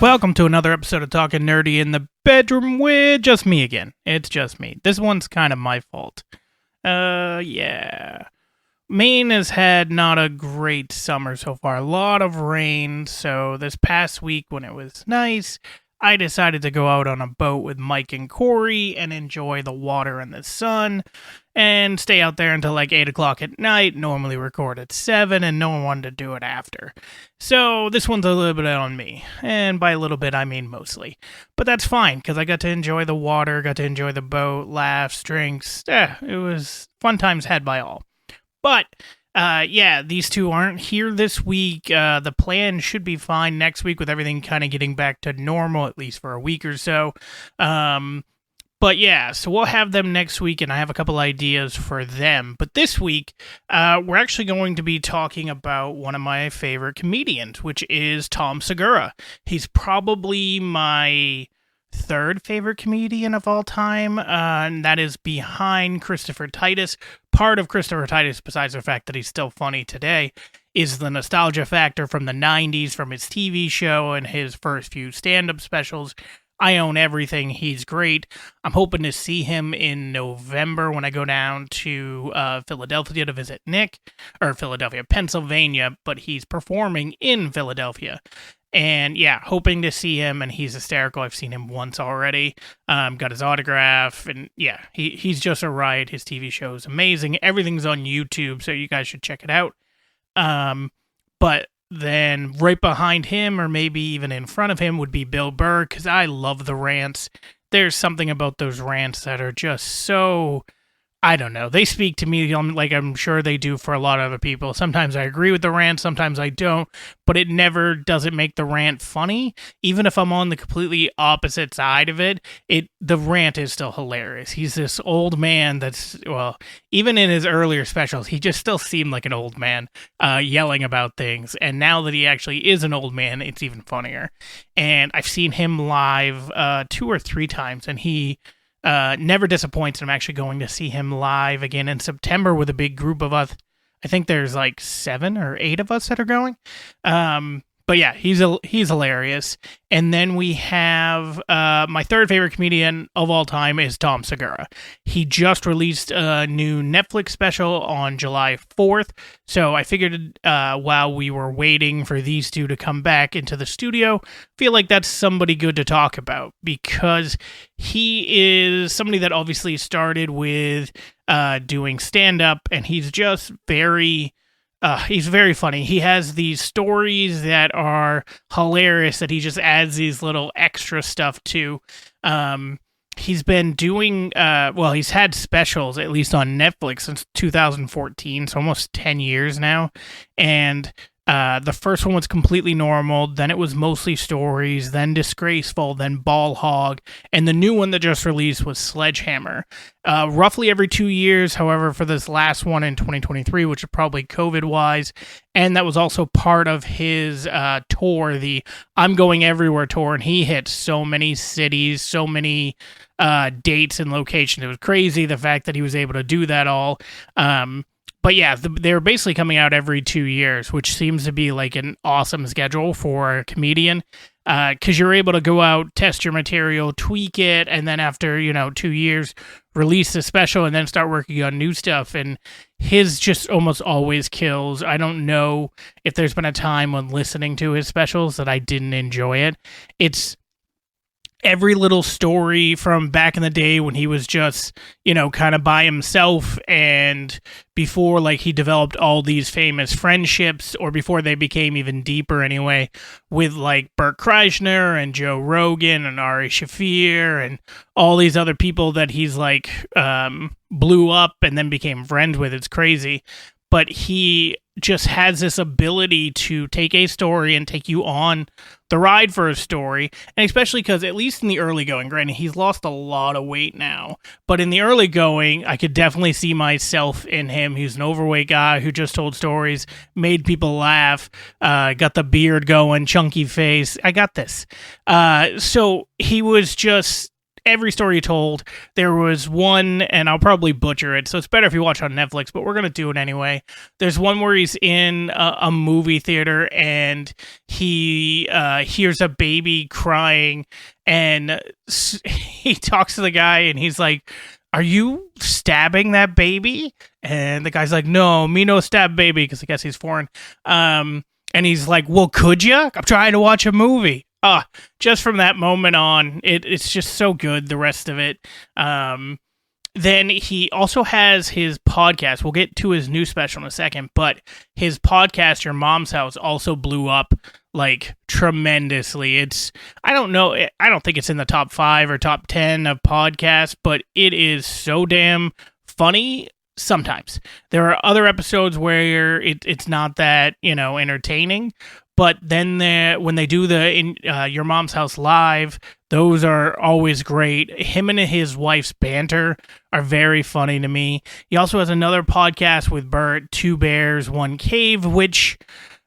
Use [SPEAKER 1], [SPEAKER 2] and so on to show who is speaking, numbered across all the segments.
[SPEAKER 1] Welcome to another episode of Talking Nerdy in the Bedroom with just me again. It's just me. This one's kind of my fault. Yeah. Maine has had not a great summer so far. A lot of rain, so this past week when it was nice, I decided to go out on a boat with Mike and Corey and enjoy the water and the sun and stay out there until like 8 o'clock at night, normally record at 7, and no one wanted to do it after. So this one's a little bit on me, and by a little bit I mean mostly. But that's fine, because I got to enjoy the water, got to enjoy the boat, laughs, drinks. It was fun times had by all. But yeah, these two aren't here this week. The plan should be fine next week with everything kind of getting back to normal, at least for a week or so. But yeah, so we'll have them next week, and I have a couple ideas for them. But this week, we're actually going to be talking about one of my favorite comedians, which is Tom Segura. He's probably my third favorite comedian of all time, and that is behind Christopher Titus. Part of Christopher Titus, besides the fact that he's still funny today, is the nostalgia factor from the 90s, from his TV show and his first few stand-up specials. I own everything. He's great. I'm hoping to see him in November when I go down to Philadelphia to visit Nick, or Philadelphia, Pennsylvania, but he's performing in Philadelphia. And yeah, hoping to see him, and he's hysterical. I've seen him once already. Got his autograph, and yeah, he's just a riot. His TV show is amazing. Everything's on YouTube, so you guys should check it out. But then right behind him, or maybe even in front of him, would be Bill Burr, because I love the rants. There's something about those rants that are just so, I don't know. They speak to me like I'm sure they do for a lot of other people. Sometimes I agree with the rant, sometimes I don't, but it never doesn't make the rant funny. Even if I'm on the completely opposite side of it, the rant is still hilarious. He's this old man that's, well, even in his earlier specials, he just still seemed like an old man yelling about things. And now that he actually is an old man, it's even funnier. And I've seen him live 2 or 3 times, and he never disappoints. I'm actually going to see him live again in September with a big group of us. I think there's like 7 or 8 of us that are going. But yeah, he's hilarious. And then we have my third favorite comedian of all time is Tom Segura. He just released a new Netflix special on July 4th. So I figured while we were waiting for these two to come back into the studio, feel like that's somebody good to talk about, because he is somebody that obviously started with doing stand-up, and he's just he's very funny. He has these stories that are hilarious that he just adds these little extra stuff to. He's been doing, he's had specials, at least on Netflix, since 2014, so almost 10 years now. And the first one was Completely Normal, then it was Mostly Stories, then Disgraceful, then Ball Hog, and the new one that just released was Sledgehammer. Roughly every 2 years, however, for this last one in 2023, which is probably COVID-wise, and that was also part of his tour, the I'm Going Everywhere tour, and he hit so many cities, so many dates and locations. It was crazy, the fact that he was able to do that all. But yeah, they're basically coming out every 2 years, which seems to be like an awesome schedule for a comedian, because you're able to go out, test your material, tweak it, and then after, 2 years, release the special and then start working on new stuff. And his just almost always kills. I don't know if there's been a time when listening to his specials that I didn't enjoy it. It's every little story from back in the day when he was just, kind of by himself, and before like he developed all these famous friendships, or before they became even deeper anyway, with like Bert Kreischer and Joe Rogan and Ari Shaffir and all these other people that he's like blew up and then became friends with. It's crazy. But he just has this ability to take a story and take you on the ride for a story. And especially because, at least in the early going, granted, he's lost a lot of weight now, but in the early going, I could definitely see myself in him. He's an overweight guy who just told stories, made people laugh, got the beard going, chunky face. I got this. So he was just every story he told. There was one, and I'll probably butcher it, so it's better if you watch on Netflix, but we're going to do it anyway. There's one where he's in a movie theater, and he hears a baby crying, and he talks to the guy, and he's like, "Are you stabbing that baby?" And the guy's like, "No, me no stab baby," because I guess he's foreign. And he's like, "Well, could ya? I'm trying to watch a movie." Just from that moment on, it's just so good, the rest of it. Then he also has his podcast. We'll get to his new special in a second, but his podcast, Your Mom's House, also blew up like tremendously. I don't know, I don't think it's in the top 5 or top 10 of podcasts, but it is so damn funny. Sometimes there are other episodes where it's not that, entertaining, but then when they do Your Mom's House live, those are always great. Him and his wife's banter are very funny to me. He also has another podcast with Bert, Two Bears, One Cave, which,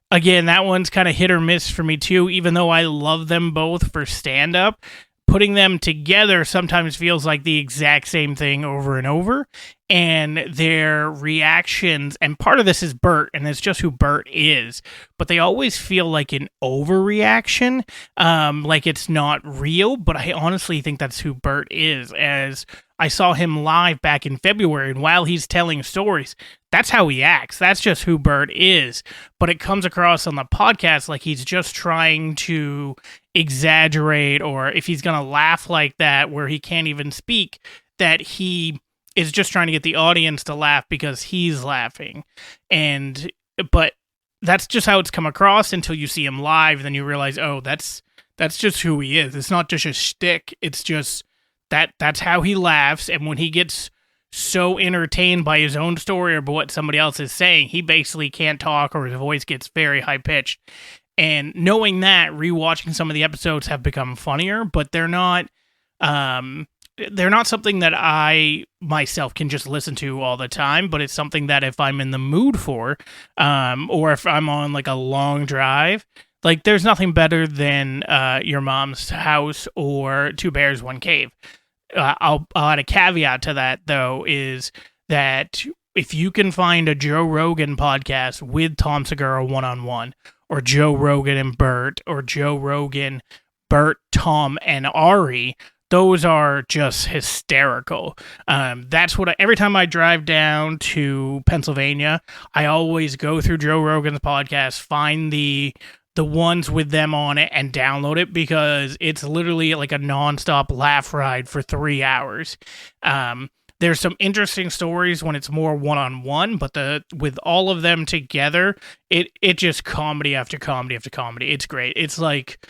[SPEAKER 1] again, that one's kind of hit or miss for me too, even though I love them both for stand-up. Putting them together sometimes feels like the exact same thing over and over, and their reactions, and part of this is Bert, and it's just who Bert is, but they always feel like an overreaction, like it's not real, but I honestly think that's who Bert is, as I saw him live back in February, and while he's telling stories, that's how he acts. That's just who Bert is. But it comes across on the podcast like he's just trying to exaggerate, or if he's going to laugh like that where he can't even speak, that he is just trying to get the audience to laugh because he's laughing. But that's just how it's come across until you see him live. Then you realize, oh, that's just who he is. It's not just a shtick. It's just that's how he laughs. And when he gets so entertained by his own story or by what somebody else is saying, he basically can't talk, or his voice gets very high pitched. And knowing that, rewatching some of the episodes have become funnier, but they're not something that I myself can just listen to all the time, but it's something that if I'm in the mood for, or if I'm on like a long drive, like there's nothing better than Your Mom's House or Two Bears, One Cave. I'll add a caveat to that, though, is that if you can find a Joe Rogan podcast with Tom Segura one-on-one, or Joe Rogan and Bert, or Joe Rogan, Bert, Tom, and Ari, those are just hysterical. That's what every time I drive down to Pennsylvania, I always go through Joe Rogan's podcast, find the ones with them on it, and download it, because it's literally like a nonstop laugh ride for 3 hours. There's some interesting stories when it's more one-on-one, but with all of them together, it just comedy after comedy after comedy. It's great. It's like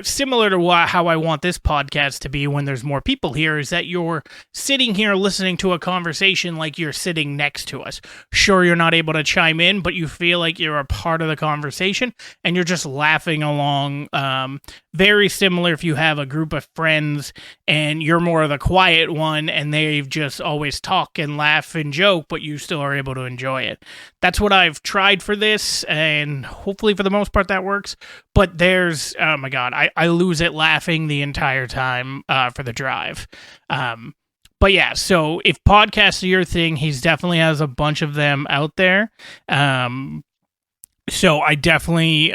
[SPEAKER 1] similar to how I want this podcast to be when there's more people here, is that you're sitting here listening to a conversation like you're sitting next to us. Sure, you're not able to chime in, but you feel like you're a part of the conversation, and you're just laughing along. Very similar if you have a group of friends and you're more of the quiet one, and they just always talk and laugh and joke, but you still are able to enjoy it. That's what I've tried for this, and hopefully for the most part that works. But there's, oh my God, I lose it laughing the entire time for the drive. But yeah, so if podcasts are your thing, he definitely has a bunch of them out there. So I definitely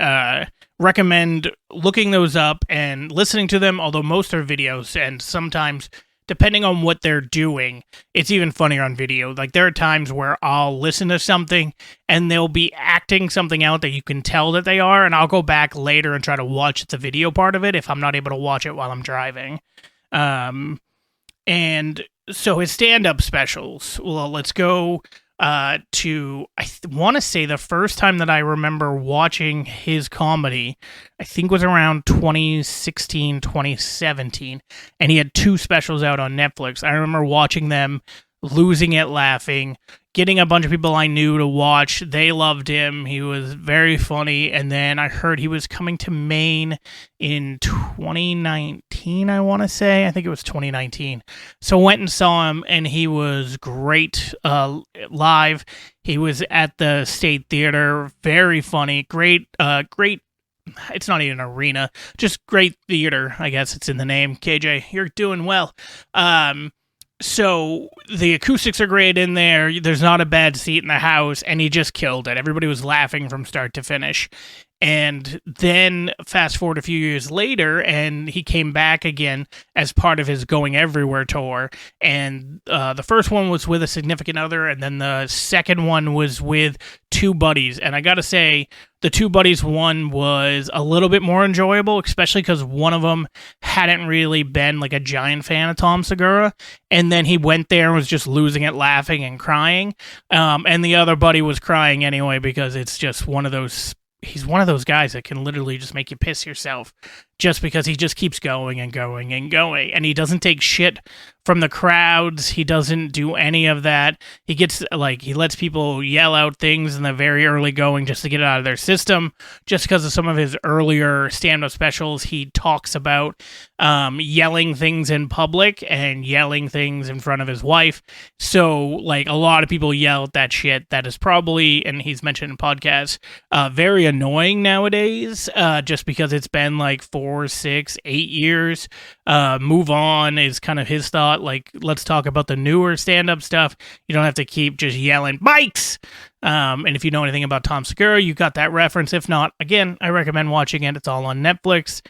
[SPEAKER 1] recommend looking those up and listening to them, although most are videos, and sometimes, depending on what they're doing, it's even funnier on video. Like, there are times where I'll listen to something and they'll be acting something out that you can tell that they are, and I'll go back later and try to watch the video part of it if I'm not able to watch it while I'm driving. And so his stand-up specials, well, let's go to, I want to say the first time that I remember watching his comedy, I think was around 2016, 2017, and he had 2 specials out on Netflix. I remember watching them, losing it laughing, getting a bunch of people I knew to watch. They loved him. He was very funny. And then I heard he was coming to Maine in 2019, I want to say. I think it was 2019. So went and saw him, and he was great live. He was at the State Theater. Very funny. Great it's not even an arena, just great theater. I guess it's in the name. KJ, you're doing well. So the acoustics are great in there. There's not a bad seat in the house, and he just killed it. Everybody was laughing from start to finish. And then fast forward a few years later, and he came back again as part of his Going Everywhere tour. And the first one was with a significant other, and then the second one was with two buddies. And I gotta say, the two buddies one was a little bit more enjoyable, especially because one of them hadn't really been like a giant fan of Tom Segura. And then he went there and was just losing it, laughing and crying. And the other buddy was crying anyway, because it's just one of those... He's one of those guys that can literally just make you piss yourself just because he just keeps going and going and going. And he doesn't take shit from the crowds. He doesn't do any of that. He gets, like, he lets people yell out things in the very early going just to get it out of their system. Just because of some of his earlier stand-up specials, he talks about yelling things in public and yelling things in front of his wife. So, like, a lot of people yell at that shit. That is probably, and he's mentioned in podcasts, very annoying nowadays, just because it's been like 4, 6, 8 years. Move on is kind of his thought. Like, let's talk about the newer stand-up stuff. You don't have to keep just yelling bikes. And if you know anything about Tom Segura, you got that reference. If not, again, I recommend watching it. It's all on Netflix.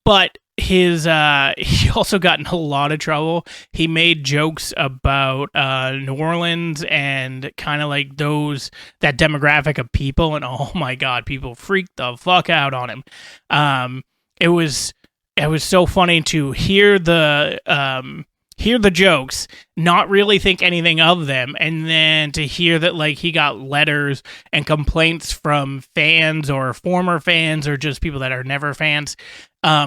[SPEAKER 1] But his he also got in a lot of trouble. He made jokes about New Orleans and kind of like that demographic of people, and oh my god, people freaked the fuck out on him. It was so funny to hear the jokes, not really think anything of them, and then to hear that like he got letters and complaints from fans or former fans or just people that are never fans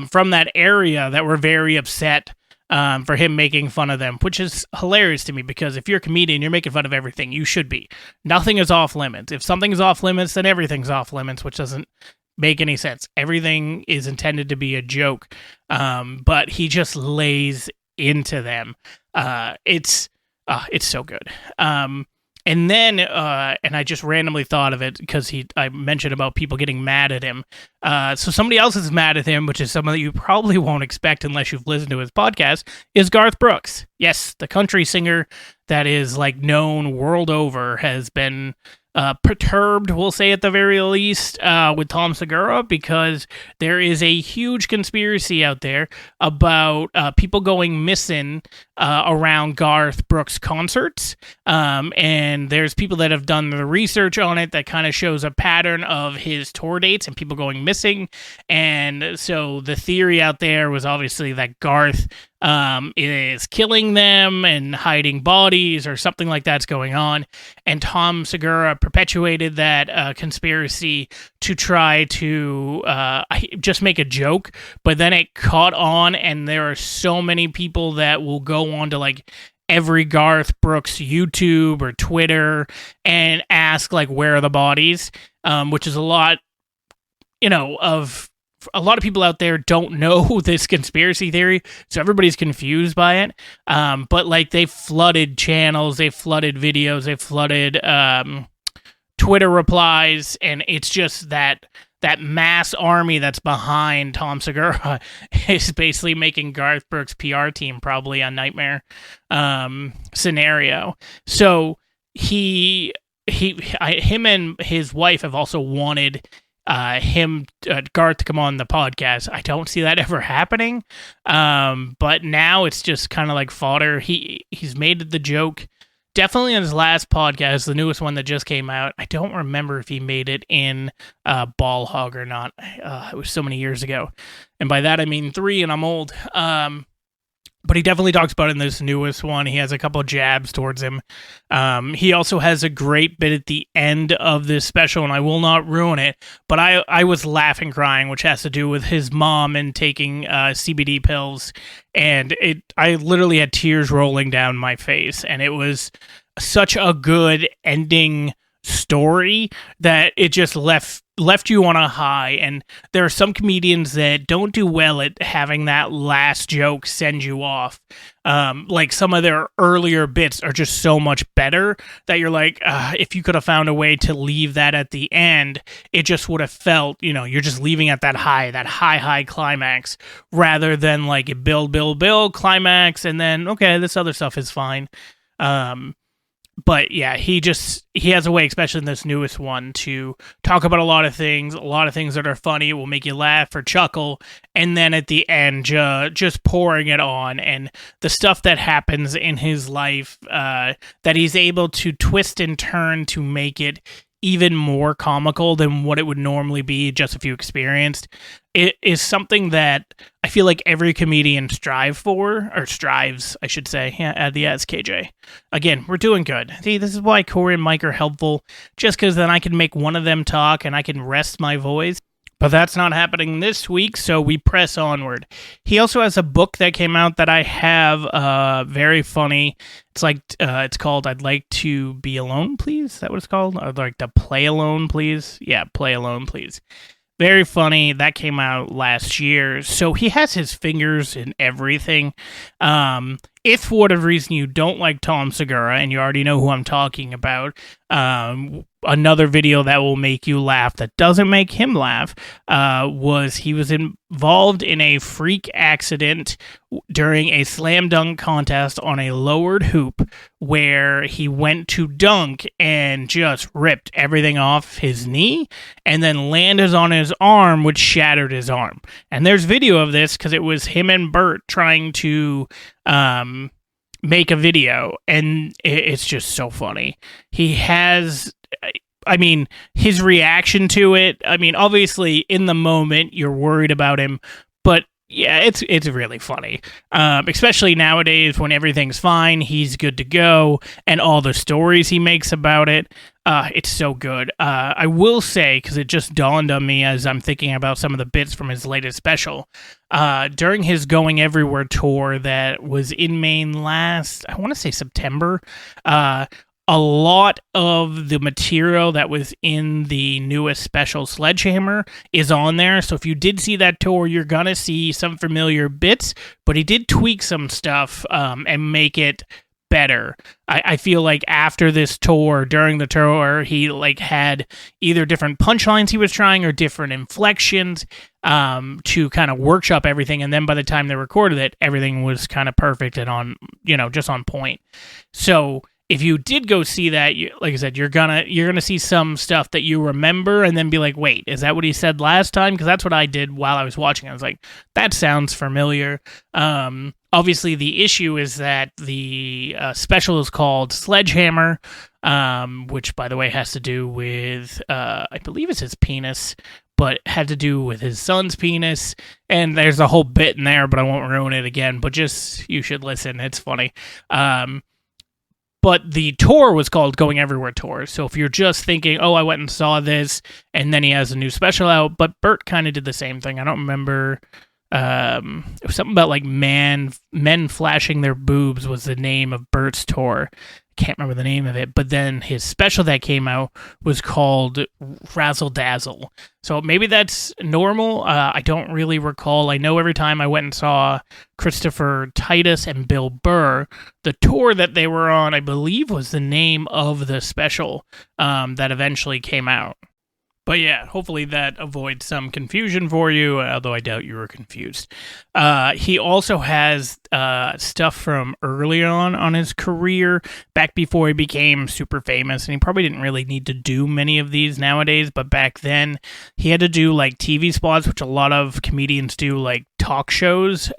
[SPEAKER 1] from that area that were very upset for him making fun of them, which is hilarious to me because if you're a comedian, you're making fun of everything. You should be. Nothing is off limits. If something is off limits, then everything's off limits, which doesn't make any sense. Everything is intended to be a joke, but he just lays into them. It's so good. And then, and I just randomly thought of it because I mentioned about people getting mad at him. So somebody else is mad at him, which is someone that you probably won't expect unless you've listened to his podcast, is Garth Brooks. Yes, the country singer that is like known world over has been perturbed, we'll say at the very least, with Tom Segura because there is a huge conspiracy out there about people going missing around Garth Brooks concerts. And there's people that have done the research on it that kind of shows a pattern of his tour dates and people going missing. And so the theory out there was obviously that Garth is killing them and hiding bodies or something like that's going on. And Tom Segura perpetuated that conspiracy to try to just make a joke, but then it caught on, and there are so many people that will go on to like every Garth Brooks YouTube or Twitter and ask like, where are the bodies? Which is a lot, of a lot of people out there don't know this conspiracy theory, so everybody's confused by it. But like they flooded channels, they flooded videos, they flooded Twitter replies, and it's just that mass army that's behind Tom Segura is basically making Garth Brooks' PR team probably a nightmare scenario. So him and his wife have also wanted Garth to come on the podcast. I don't see that ever happening. But now it's just kind of like fodder. He's made the joke definitely in his last podcast, the newest one that just came out. I don't remember if he made it in Ball Hog or not. It was so many years ago. And by that I mean 3 and I'm old. But he definitely talks about it in this newest one. He has a couple of jabs towards him. He also has a great bit at the end of this special, and I will not ruin it, but I was laughing, crying, which has to do with his mom and taking CBD pills. And I literally had tears rolling down my face, and it was such a good ending story that it just left you on a high. And there are some comedians that don't do well at having that last joke send you off. Like some of their earlier bits are just so much better that you're like, if you could have found a way to leave that at the end, it just would have felt, you're just leaving at that high climax, rather than like it build, climax, and then, okay, this other stuff is fine. But yeah, he has a way, especially in this newest one, to talk about a lot of things that are funny, will make you laugh or chuckle, and then at the end, just pouring it on, and the stuff that happens in his life that he's able to twist and turn to make it even more comical than what it would normally be just if you experienced. It is something that I feel like every comedian strives, I should say. Yeah, add the S, KJ. Again, we're doing good. See, this is why Corey and Mike are helpful, just because then I can make one of them talk and I can rest my voice. But that's not happening this week, so we press onward. He also has a book that came out that I have, very funny. It's called I'd Like to Be Alone, Please? Is that what it's called? I'd like to Play Alone, Please? Yeah, Play Alone, Please. Very funny. That came out last year. So he has his fingers in everything. If for whatever reason you don't like Tom Segura, and you already know who I'm talking about, another video that will make you laugh that doesn't make him laugh was he was involved in a freak accident during a slam dunk contest on a lowered hoop, where he went to dunk and just ripped everything off his knee and then landed on his arm, which shattered his arm. And there's video of this because it was him and Bert trying to make a video, and it's just so funny. He has, his reaction to it, obviously in the moment you're worried about him, but yeah, it's really funny. Especially nowadays when everything's fine, he's good to go, and all the stories he makes about it. It's so good. I will say, because it just dawned on me as I'm thinking about some of the bits from his latest special, during his Going Everywhere tour that was in Maine last, I want to say September, a lot of the material that was in the newest special, Sledgehammer, is on there. So if you did see that tour, you're going to see some familiar bits, but he did tweak some stuff and make it better. I feel like after this tour, during the tour, he had either different punchlines he was trying or different inflections to kind of workshop everything. And then by the time they recorded it, everything was kind of perfect and on, just on point. So if you did go see that, like I said, you're gonna see some stuff that you remember and then be like, wait, is that what he said last time? Because that's what I did while I was watching. I was like, that sounds familiar. Obviously, the issue is that the special is called Sledgehammer, which, by the way, has to do with, I believe it's his penis, but had to do with his son's penis. And there's a whole bit in there, but I won't ruin it again. But you should listen. It's funny. But the tour was called Going Everywhere Tour. So if you're just thinking, oh, I went and saw this, and then he has a new special out, but Bert kind of did the same thing. I don't remember. It was something about men flashing their boobs was the name of Bert's tour. Can't remember the name of it, but then his special that came out was called Razzle Dazzle. So maybe that's normal. I don't really recall. I know every time I went and saw Christopher Titus and Bill Burr, the tour that they were on, I believe, was the name of the special that eventually came out. But yeah, hopefully that avoids some confusion for you, although I doubt you were confused. He also has stuff from early on his career, back before he became super famous, and he probably didn't really need to do many of these nowadays, but back then he had to do like TV spots, which a lot of comedians do, like talk shows,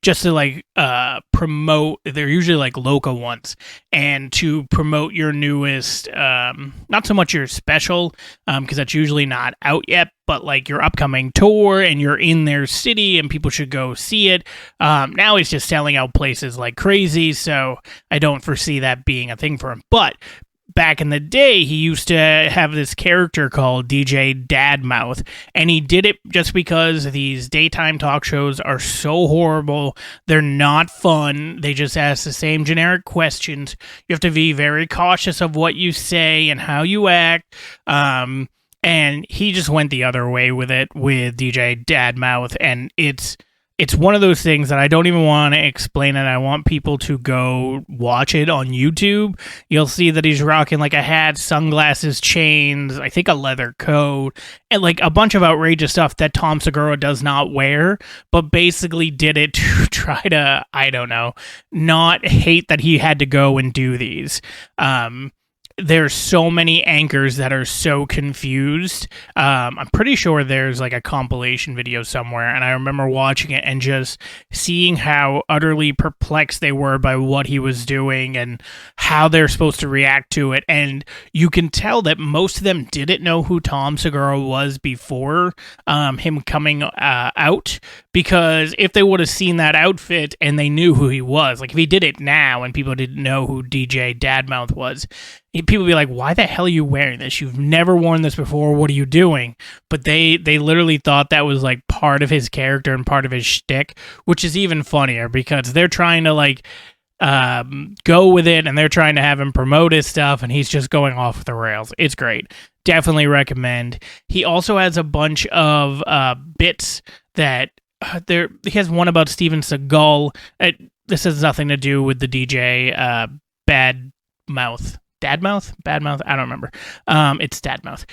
[SPEAKER 1] just to promote. They're usually like local ones, and to promote your newest, not so much your special, because that's usually not out yet, but like your upcoming tour, and you're in their city and people should go see it. Now he's just selling out places like crazy, so I don't foresee that being a thing for him. But back in the day, he used to have this character called DJ Dadmouth, and he did it just because these daytime talk shows are so horrible. They're not fun. They just ask the same generic questions. You have to be very cautious of what you say and how you act. And he just went the other way with it with DJ Dadmouth, and it's one of those things that I don't even want to explain it. I want people to go watch it on YouTube. You'll see that he's rocking like a hat, sunglasses, chains, I think a leather coat, and like a bunch of outrageous stuff that Tom Segura does not wear, but basically did it to try to, I don't know, not hate that he had to go and do these. There's so many anchors that are so confused. I'm pretty sure there's like a compilation video somewhere, and I remember watching it and just seeing how utterly perplexed they were by what he was doing and how they're supposed to react to it. And you can tell that most of them didn't know who Tom Segura was before him coming out, because if they would have seen that outfit and they knew who he was, like if he did it now and people didn't know who DJ Dadmouth was, people be like, why the hell are you wearing this? You've never worn this before. What are you doing? But they literally thought that was like part of his character and part of his shtick, which is even funnier because they're trying to like go with it, and they're trying to have him promote his stuff, and he's just going off the rails. It's great. Definitely recommend. He also has a bunch of bits that he has one about Steven Seagal. This has nothing to do with the DJ Badmouth. Dadmouth? Badmouth? I don't remember. It's Dadmouth.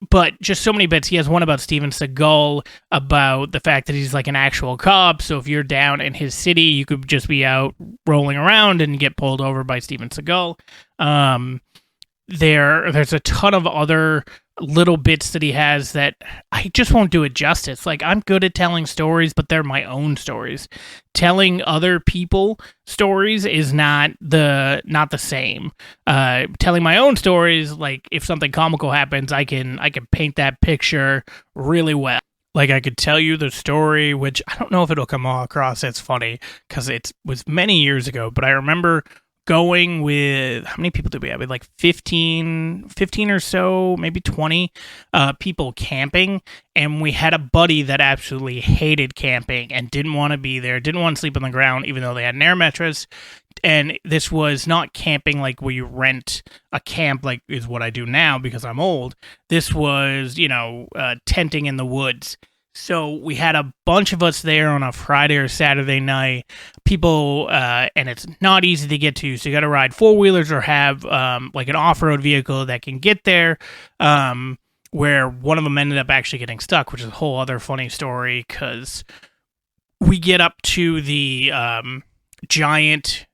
[SPEAKER 1] But just so many bits. He has one about Steven Seagal, about the fact that he's like an actual cop. So if you're down in his city, you could just be out rolling around and get pulled over by Steven Seagal. There's a ton of other little bits that he has that I just won't do it justice. Like, I'm good at telling stories, but they're my own stories. Telling other people stories is not the same. Telling my own stories, like if something comical happens, I can paint that picture really well. Like, I could tell you the story, which I don't know if it'll come across as funny because it was many years ago, but I remember going with, how many people did we have? We had like 15 or so, maybe 20 people camping, and we had a buddy that absolutely hated camping and didn't want to be there, didn't want to sleep on the ground, even though they had an air mattress. And this was not camping like where you rent a camp, like is what I do now because I'm old. This was, tenting in the woods. So we had a bunch of us there on a Friday or Saturday night. People, and it's not easy to get to, so you got to ride four-wheelers or have like an off-road vehicle that can get there, where one of them ended up actually getting stuck, which is a whole other funny story, because we get up to the giant,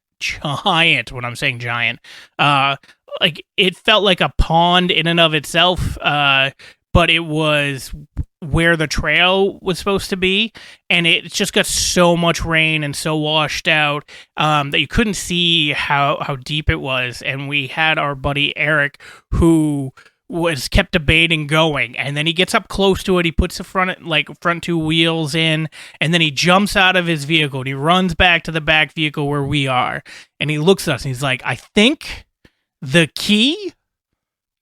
[SPEAKER 1] when I'm saying giant, like it felt like a pond in and of itself, but it was where the trail was supposed to be, and it just got so much rain and so washed out that you couldn't see how deep it was. And we had our buddy Eric, who was kept debating going, and then he gets up close to it, he puts the front two wheels in, and then he jumps out of his vehicle and he runs back to the back vehicle where we are, and he looks at us and he's like, I think the key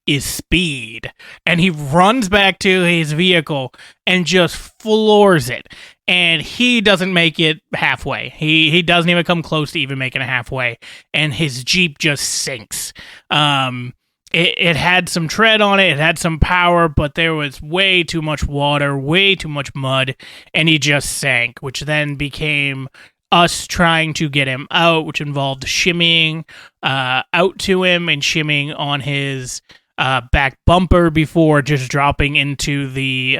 [SPEAKER 1] is speed. And he runs back to his vehicle and just floors it. And he doesn't make it halfway. He doesn't even come close to even making it halfway. And his Jeep just sinks. It had some tread on it. It had some power, but there was way too much water, way too much mud, and he just sank, which then became us trying to get him out, which involved shimmying out to him and shimmying on his back bumper before just dropping into the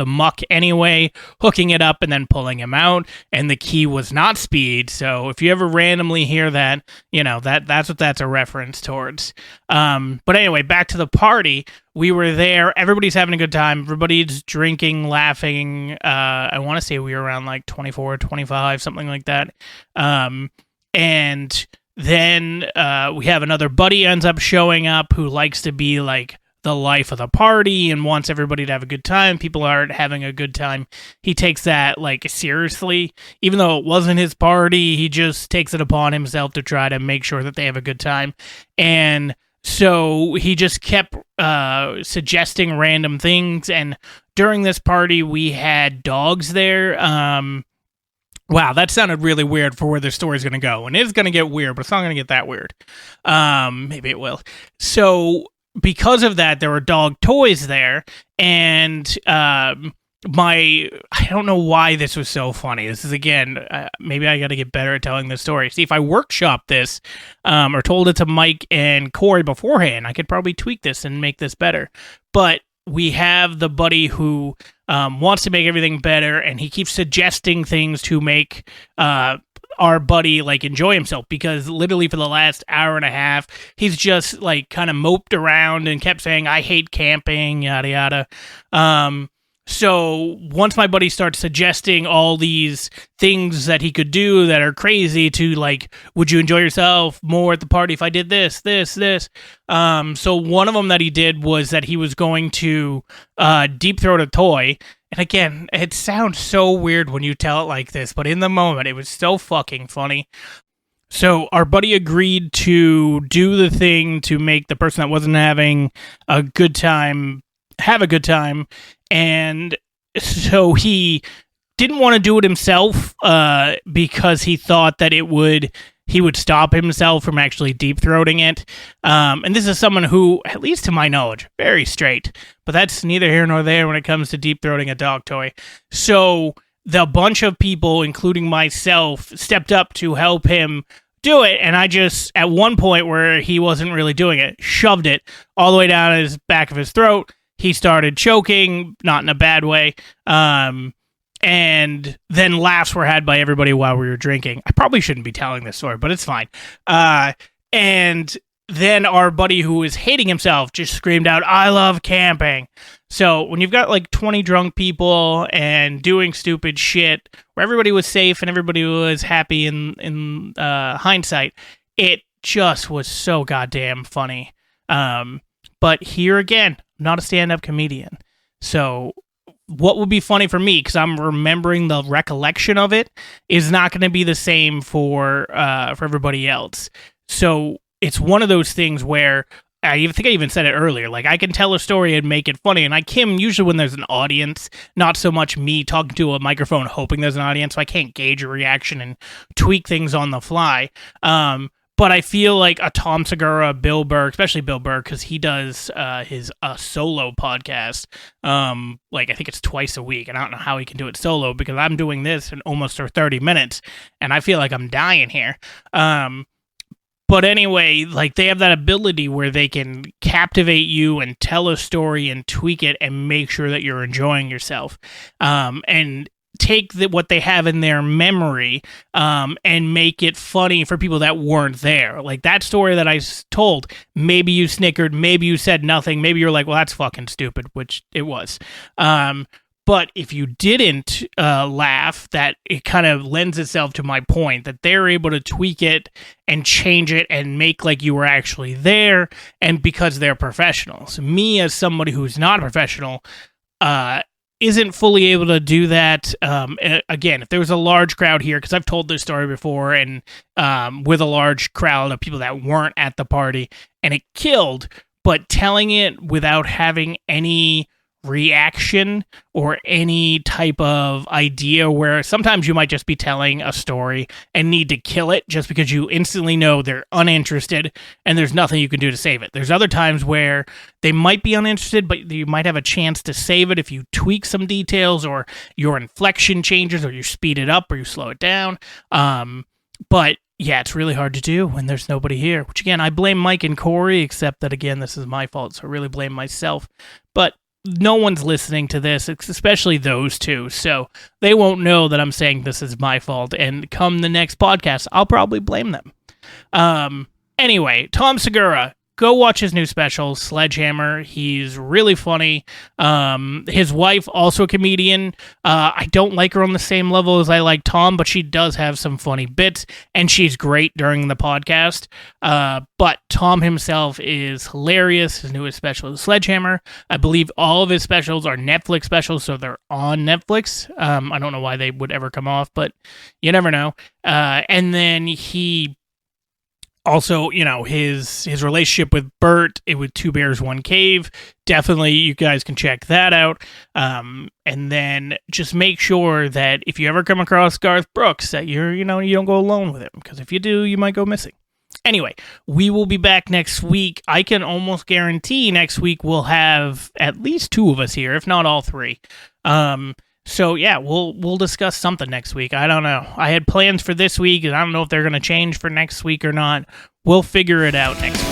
[SPEAKER 1] muck anyway, hooking it up and then pulling him out. And the key was not speed, so if you ever randomly hear that, that's what that's a reference towards. But anyway, back to the party. We were there, everybody's having a good time, everybody's drinking, laughing. I want to say we were around like 24, 25, something like that. And then we have another buddy ends up showing up who likes to be like the life of the party and wants everybody to have a good time. People aren't having a good time. He takes that like seriously, even though it wasn't his party. He just takes it upon himself to try to make sure that they have a good time. And so he just kept suggesting random things. And during this party, we had dogs there. Wow, that sounded really weird for where the story's going to go. And it's going to get weird, but it's not going to get that weird. Maybe it will. So because of that, there were dog toys there. And I don't know why this was so funny. This is, again, maybe I got to get better at telling this story. See, if I workshopped this or told it to Mike and Corey beforehand, I could probably tweak this and make this better. But we have the buddy who wants to make everything better, and he keeps suggesting things to make our buddy like enjoy himself, because literally for the last hour and a half, he's just like kind of moped around and kept saying, I hate camping, yada yada. So once my buddy starts suggesting all these things that he could do that are crazy to like, would you enjoy yourself more at the party if I did this? So one of them that he did was that he was going to deep throat a toy. And again, it sounds so weird when you tell it like this, but in the moment, it was so fucking funny. So our buddy agreed to do the thing to make the person that wasn't having a good time have a good time. And so he didn't want to do it himself because he thought that he would stop himself from actually deep-throating it. And this is someone who, at least to my knowledge, very straight. But that's neither here nor there when it comes to deep-throating a dog toy. So the bunch of people, including myself, stepped up to help him do it. And I just, at one point where he wasn't really doing it, shoved it all the way down his back of his throat. He started choking, not in a bad way, and then laughs were had by everybody while we were drinking. I probably shouldn't be telling this story, but it's fine. And then our buddy who was hating himself just screamed out, I love camping. So when you've got like 20 drunk people and doing stupid shit where everybody was safe and everybody was happy in hindsight, it just was so goddamn funny. But here again, not a stand-up comedian. So what would be funny for me, because I'm remembering the recollection of it, is not going to be the same for everybody else. So it's one of those things where I think I even said it earlier. Like, I can tell a story and make it funny. And I can usually when there's an audience, not so much me talking to a microphone hoping there's an audience, so I can't gauge a reaction and tweak things on the fly. But I feel like a Tom Segura, Bill Burr, especially Bill Burr, because he does his solo podcast. Like, I think it's twice a week, and I don't know how he can do it solo, because I'm doing this in almost 30 minutes, and I feel like I'm dying here. But anyway, like, they have that ability where they can captivate you and tell a story and tweak it and make sure that you're enjoying yourself. And take what they have in their memory and make it funny for people that weren't there. Like that story that I told, maybe you snickered, maybe you said nothing, maybe you're like, well, that's fucking stupid, which it was. But if you didn't laugh, that it kind of lends itself to my point that they're able to tweak it and change it and make like you were actually there, and because they're professionals. Me, as somebody who's not a professional, isn't fully able to do that. Again, if there was a large crowd here, because I've told this story before, and with a large crowd of people that weren't at the party, and it killed, but telling it without having any reaction or any type of idea, where sometimes you might just be telling a story and need to kill it just because you instantly know they're uninterested and there's nothing you can do to save it. There's other times where they might be uninterested, but you might have a chance to save it if you tweak some details, or your inflection changes, or you speed it up, or you slow it down. But yeah, it's really hard to do when there's nobody here, which again, I blame Mike and Corey, except that again, this is my fault, so I really blame myself. But no one's listening to this, especially those two, so they won't know that I'm saying this is my fault, and come the next podcast, I'll probably blame them. Anyway, Tom Segura, go watch his new special, Sledgehammer. He's really funny. His wife, also a comedian. I don't like her on the same level as I like Tom, but she does have some funny bits, and she's great during the podcast. But Tom himself is hilarious. His newest special is Sledgehammer. I believe all of his specials are Netflix specials, so they're on Netflix. I don't know why they would ever come off, but you never know. And then he also, his relationship with Bert, with Two Bears, One Cave. Definitely, you guys can check that out. And then just make sure that if you ever come across Garth Brooks, that you don't go alone with him, because if you do, you might go missing. Anyway, we will be back next week. I can almost guarantee next week we'll have at least 2 of us here, if not all 3. So yeah, we'll discuss something next week. I don't know. I had plans for this week, and I don't know if they're going to change for next week or not. We'll figure it out next week.